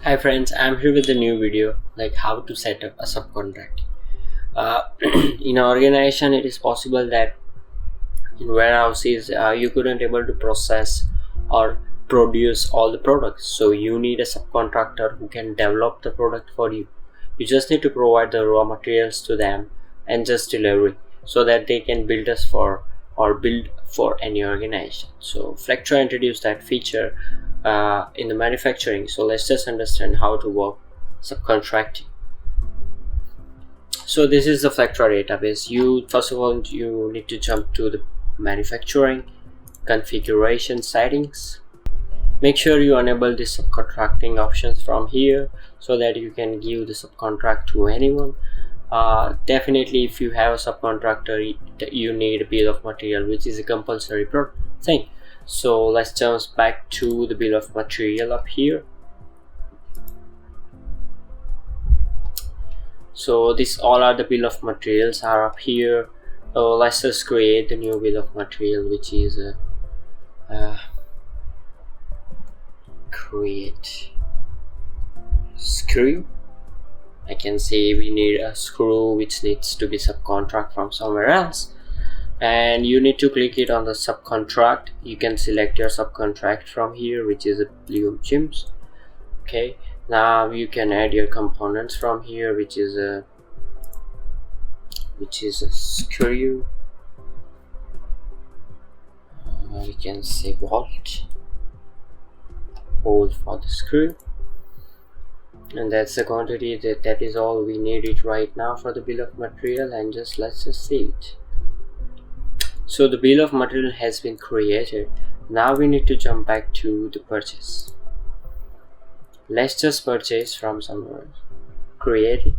Hi friends, I'm here with a new video like how to set up a subcontract. In our organization, it is possible that in warehouses you couldn't able to process or produce all the products, so you need a subcontractor who can develop the product for you. You just need to provide the raw materials to them and just delivery so that they can build us for or build for any organization. So Flectra introduced that feature in the manufacturing. So let's just understand how to work subcontracting. So this is the Flectra database. First of all you need to jump to the manufacturing configuration settings. Make sure you enable the subcontracting options from here so that you can give the subcontract to anyone. Definitely if you have a subcontractor, you need a bill of material, which is a compulsory thing. So let's jump back to the bill of material up here. So this all are the bill of materials are up here. Let's just create the new bill of material, which is create screw. I can say we need a screw which needs to be subcontract from somewhere else, and you need to click it on the subcontract. You can select your subcontract from here, which is a blue gyms. Okay, now you can add your components from here, which is a screw. We can say bolt for the screw, and that's the quantity. That is all we need it right now for the bill of material, and let's just save it. So the bill of material has been created. Now we need to jump back to the purchase. Let's just purchase from somewhere. Create it.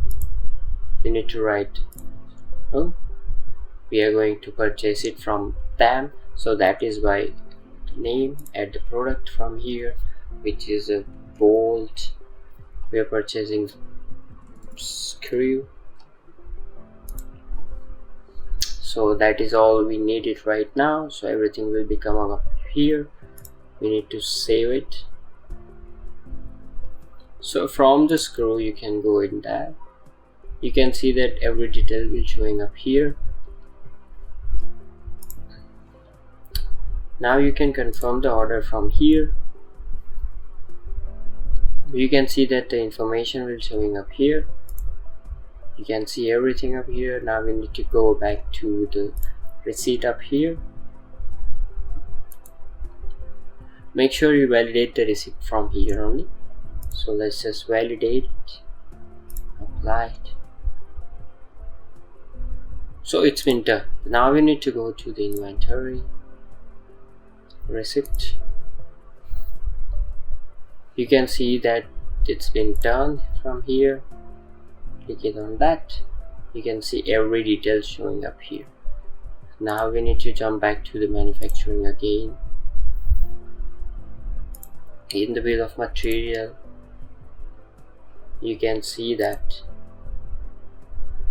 We need to write we are going to purchase it from them, so that is by name. Add the product from here, which is a bolt. We are purchasing screw. So that is all we need it right now. So everything will become up here. We need to save it. So from the screw you can go in that. You can see that every detail will showing up here. Now you can confirm the order from here. You can see that the information will showing up here. You can see everything up here. Now we need to go back to the receipt up here. Make sure you validate the receipt from here only. So let's just validate it, apply it. So it's been done. Now we need to go to the inventory, receipt. You can see that it's been done from here. Click it on that. You can see every detail showing up here. Now we need to jump back to the manufacturing again. In the bill of material, you can see that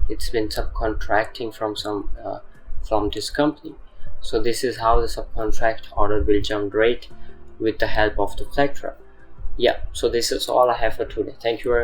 it's been subcontracting from this company. So this is how the subcontract order will generate with the help of the Flectra. Yeah, so this is all I have for today. Thank you very much.